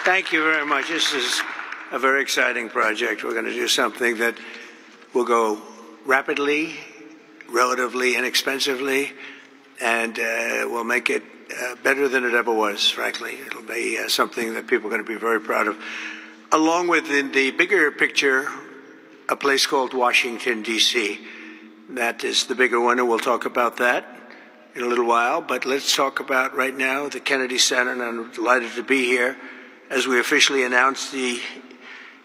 Thank you very much. This is a very exciting project. We're going to do something that will go rapidly, relatively inexpensively, and will make it better than it ever was, frankly. It'll be something that people are going to be very proud of. Along with, in the bigger picture, a place called Washington, D.C. That is the bigger one, and we'll talk about that in a little while. But let's talk about right now the Kennedy Center, and I'm delighted to be here as we officially announce the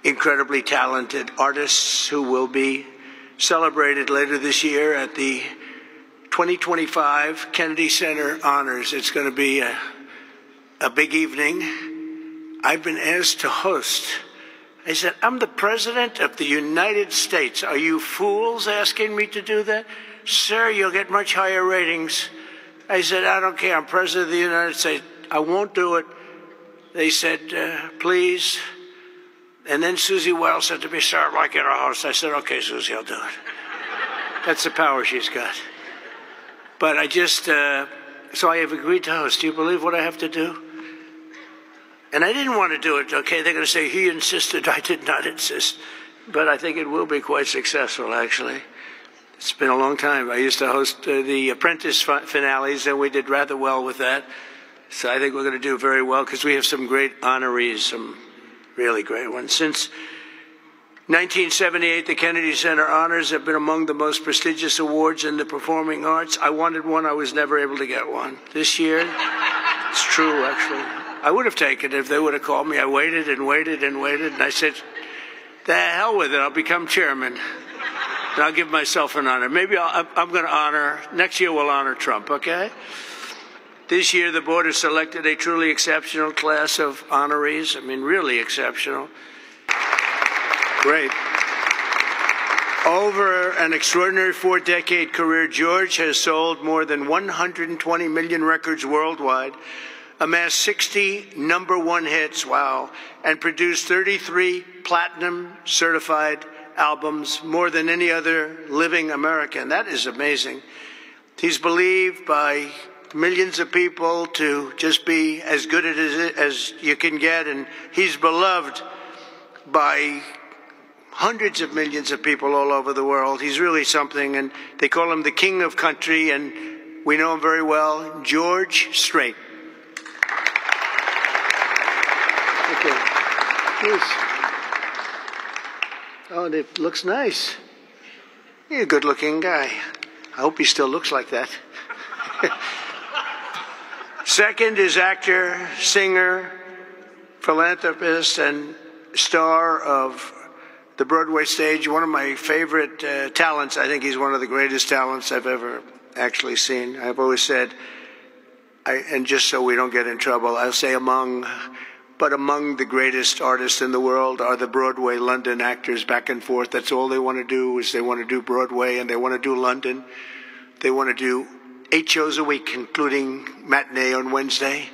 incredibly talented artists who will be celebrated later this year at the 2025 Kennedy Center Honors. It's going to be a big evening. I've been asked to host. I said, I'm the President of the United States. Are you fools asking me to do that? Sir, you'll get much higher ratings. I said, I don't care. I'm President of the United States. I won't do it. They said, please. And then Susie Wells said to me, sir, I'd like you to host. I said, okay, Susie, I'll do it. That's the power she's got. But I just, so I have agreed to host. Do you believe what I have to do? And I didn't want to do it, okay? They're going to say, he insisted. I did not insist. But I think it will be quite successful, actually. It's been a long time. I used to host the Apprentice finales, and we did rather well with that. So I think we're going to do very well because we have some great honorees, some really great ones. Since 1978, the Kennedy Center Honors have been among the most prestigious awards in the performing arts. I wanted one. I was never able to get one. This year, it's true, actually. I would have taken it if they would have called me. I waited and waited and waited, and I said, the hell with it. I'll become chairman, and I'll give myself an honor. Maybe I'm going to honor, next year we'll honor Trump, okay? This year, the board has selected a truly exceptional class of honorees. I mean, really exceptional. Great. Over an extraordinary 4-decade career, George has sold more than 120 million records worldwide, amassed 60 #1 hits, wow, and produced 33 platinum certified albums, more than any other living American. That is amazing. He's believed by millions of people to just be as good as you can get, and he's beloved by hundreds of millions of people all over the world. He's really something, and they call him the king of country, and we know him very well, George Strait. Okay, please. Oh, and it looks nice. You're a good-looking guy. I hope he still looks like that. Second is actor, singer, philanthropist, and star of the Broadway stage. One of my favorite talents. I think he's one of the greatest talents I've ever actually seen. I've always said, and just so we don't get in trouble, I'll say among the greatest artists in the world are the Broadway London actors back and forth. That's all they want to do is they want to do Broadway and they want to do London. They want to do 8 shows a week, including matinee on Wednesday.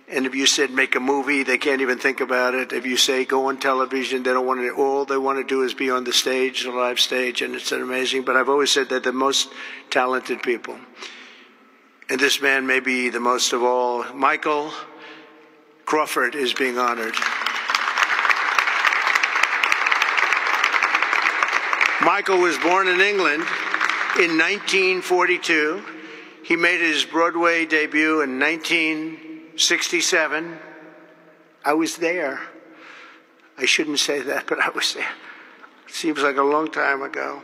And if you said make a movie, they can't even think about it. If you say go on television, they don't want to. All they want to do is be on the stage, the live stage, and it's amazing. But I've always said they're the most talented people. And this man may be the most of all. Michael Crawford is being honored. Michael was born in England in 1942. He made his Broadway debut in 1967. I was there. I shouldn't say that, but I was there. Seems like a long time ago.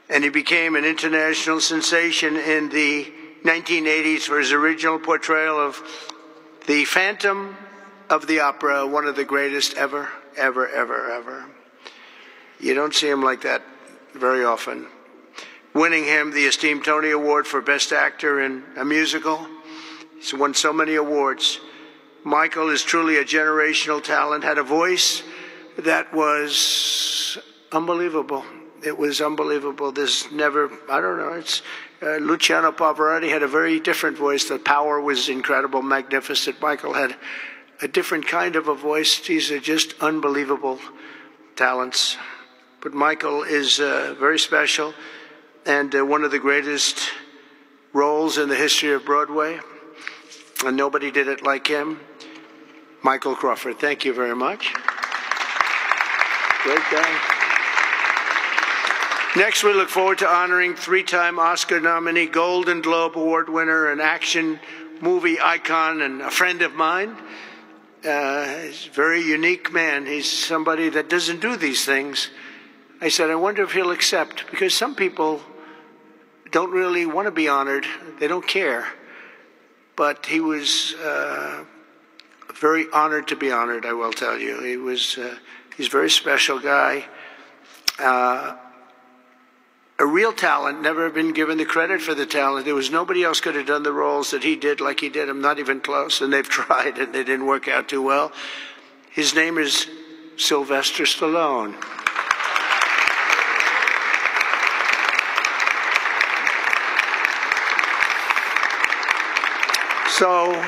And he became an international sensation in the 1980s for his original portrayal of the Phantom of the Opera, one of the greatest ever, ever, ever, ever. You don't see him like that very often. Winning him the esteemed Tony Award for Best Actor in a Musical. He's won so many awards. Michael is truly a generational talent, had a voice that was unbelievable. It was unbelievable. There's never, I don't know, it's Luciano Pavarotti had a very different voice. The power was incredible, magnificent. Michael had a different kind of a voice. These are just unbelievable talents. But Michael is very special and one of the greatest roles in the history of Broadway. And nobody did it like him. Michael Crawford, thank you very much. Great guy. Next, we look forward to honoring three-time Oscar nominee, Golden Globe Award winner, an action movie icon, and a friend of mine. He's a very unique man. He's somebody that doesn't do these things. I said, I wonder if he'll accept, because some people don't really want to be honored. They don't care. But he was very honored to be honored, I will tell you. He's a very special guy. A real talent, never been given the credit for the talent. There was nobody else could have done the roles that he did like he did them, not even close, and they've tried and they didn't work out too well. His name is Sylvester Stallone. So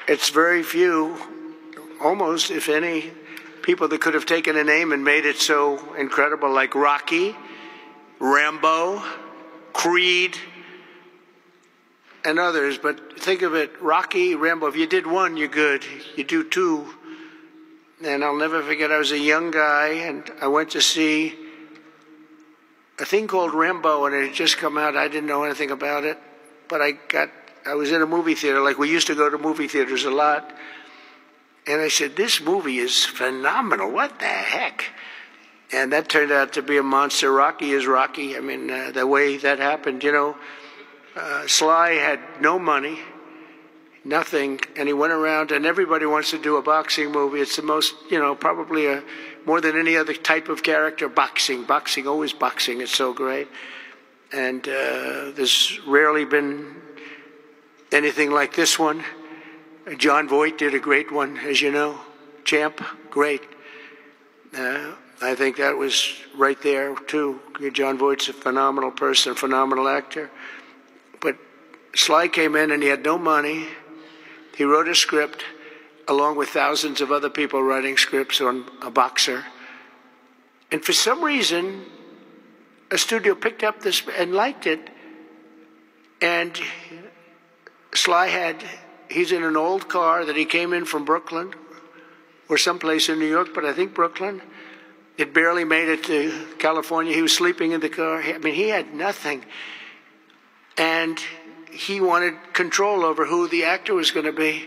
it's very few, almost, if any, people that could have taken a name and made it so incredible, like Rocky, Rambo, Creed, and others. But think of it, Rocky, Rambo, if you did one, you're good. You do two. And I'll never forget, I was a young guy, and I went to see a thing called Rambo, and it had just come out. I didn't know anything about it. But I was in a movie theater, like we used to go to movie theaters a lot. And I said, this movie is phenomenal. What the heck? And that turned out to be a monster. Rocky is Rocky. I mean, the way that happened, you know, Sly had no money, nothing, and he went around, and everybody wants to do a boxing movie. It's the most, you know, probably more than any other type of character, boxing, always boxing. It's so great. And there's rarely been anything like this one. John Voight did a great one, as you know. Champ, great. I think that was right there, too. John Voight's a phenomenal person, phenomenal actor. But Sly came in and he had no money. He wrote a script along with thousands of other people writing scripts on a boxer. And for some reason, a studio picked up this and liked it. And Sly he's in an old car that he came in from Brooklyn or someplace in New York, but I think Brooklyn. It barely made it to California. He was sleeping in the car. I mean, he had nothing. And he wanted control over who the actor was going to be,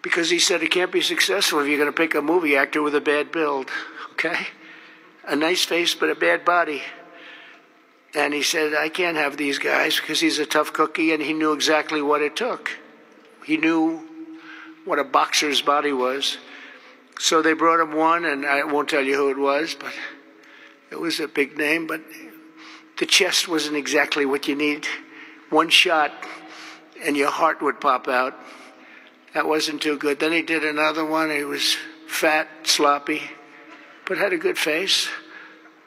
because he said it can't be successful if you're going to pick a movie actor with a bad build, okay? A nice face, but a bad body. And he said, I can't have these guys, because he's a tough cookie, and he knew exactly what it took. He knew what a boxer's body was. So they brought him one, and I won't tell you who it was, but it was a big name. But the chest wasn't exactly what you need. One shot, and your heart would pop out. That wasn't too good. Then he did another one. He was fat, sloppy, but had a good face.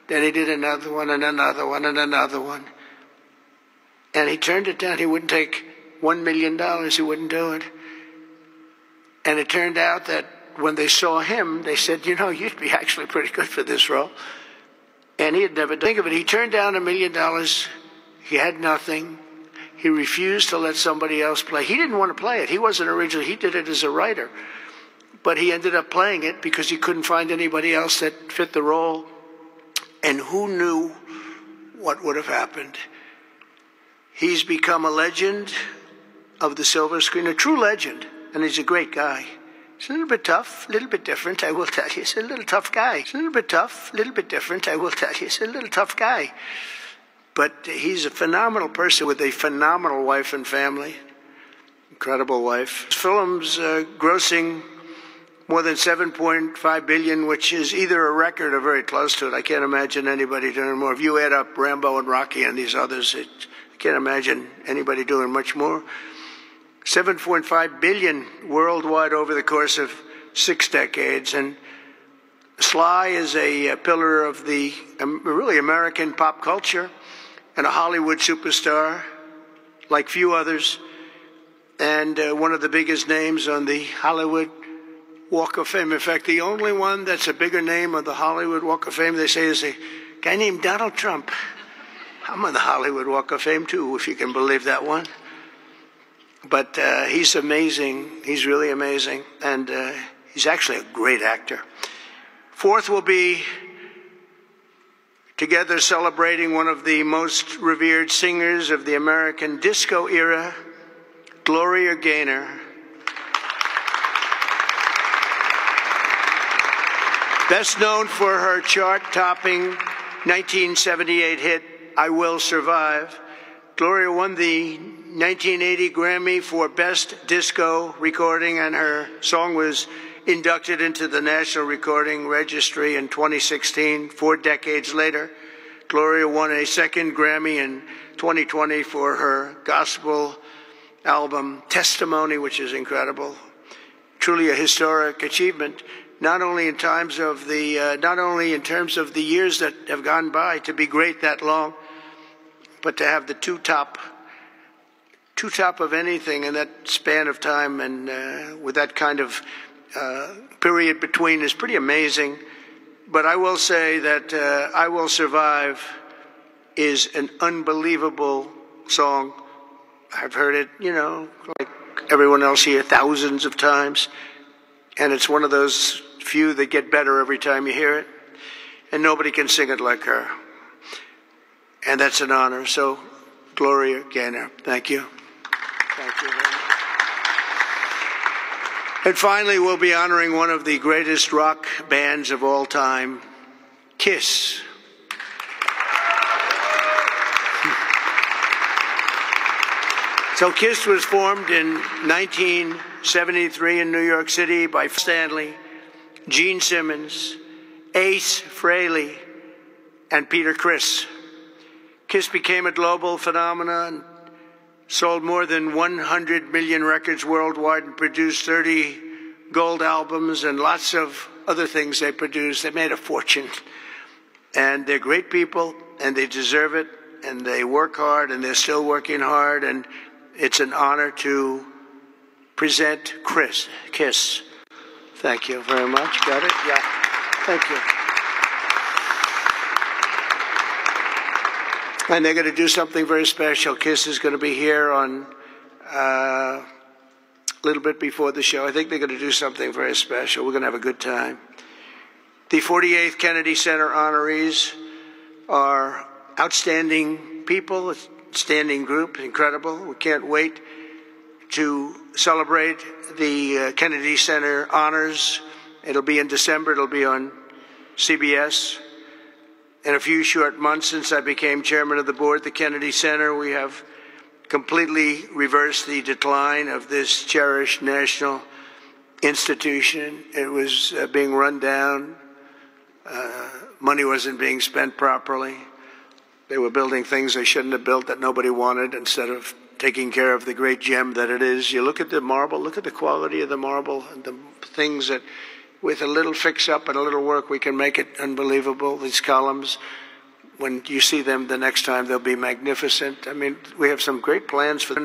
Then he did another one, and another one, and another one. And he turned it down. He wouldn't take $1 million. He wouldn't do it. And it turned out that when they saw him, they said, you know, you'd be actually pretty good for this role. And he had never done it. He turned down $1 million. He had nothing. He refused to let somebody else play. He didn't want to play it. He wasn't originally. He did it as a writer. But he ended up playing it because he couldn't find anybody else that fit the role. And who knew what would have happened? He's become a legend of the silver screen, a true legend. And he's a great guy. He's a little bit tough, a little bit different, I will tell you. He's a little tough guy. He's a little bit tough, a little bit different, I will tell you. He's a little tough guy. But he's a phenomenal person with a phenomenal wife and family. Incredible wife. His film's grossing more than $7.5 billion, which is either a record or very close to it. I can't imagine anybody doing more. If you add up Rambo and Rocky and these others, I can't imagine anybody doing much more. 7.5 billion worldwide over the course of 6 decades. And Sly is a pillar of the really American pop culture and a Hollywood superstar like few others, and one of the biggest names on the Hollywood Walk of Fame. In fact, the only one that's a bigger name on the Hollywood Walk of Fame, they say, is a guy named Donald Trump. I'm on the Hollywood Walk of Fame too, if you can believe that one. But he's amazing. He's really amazing, and he's actually a great actor. Fourth will be together celebrating one of the most revered singers of the American disco era, Gloria Gaynor. Best known for her chart-topping 1978 hit, I Will Survive, Gloria won the 1980 Grammy for Best Disco Recording, and her song was inducted into the National Recording Registry in 2016. 4 decades later, Gloria won a second Grammy in 2020 for her gospel album Testimony, which is incredible. Truly a historic achievement, not only in terms of the years that have gone by to be great that long, but to have the two top of anything in that span of time, and with that kind of period between, is pretty amazing. But I will say that I Will Survive is an unbelievable song. I've heard it, like everyone else here, thousands of times. And it's one of those few that get better every time you hear it. And nobody can sing it like her. And that's an honor. So, Gloria Gaynor, thank you. Thank you very much. And finally, we'll be honoring one of the greatest rock bands of all time, Kiss. So Kiss was formed in 1973 in New York City by Stanley, Gene Simmons, Ace Frehley, and Peter Criss. Kiss became a global phenomenon, sold more than 100 million records worldwide, and produced 30 gold albums and lots of other things they produced. They made a fortune. And they're great people, and they deserve it, and they work hard, and they're still working hard, and it's an honor to present Kiss. Thank you very much. Got it? Yeah. Thank you. And they're going to do something very special. Kiss is going to be here on a little bit before the show. I think they're going to do something very special. We're going to have a good time. The 48th Kennedy Center honorees are outstanding people, a standing group, incredible. We can't wait to celebrate the Kennedy Center honors. It'll be in December. It'll be on CBS. In a few short months since I became chairman of the board at the Kennedy Center, we have completely reversed the decline of this cherished national institution. It was being run down. Money wasn't being spent properly. They were building things they shouldn't have built that nobody wanted, instead of taking care of the great gem that it is. You look at the marble, look at the quality of the marble, and the things that, with a little fix-up and a little work, we can make it unbelievable. These columns, when you see them the next time, they'll be magnificent. I mean, we have some great plans for them.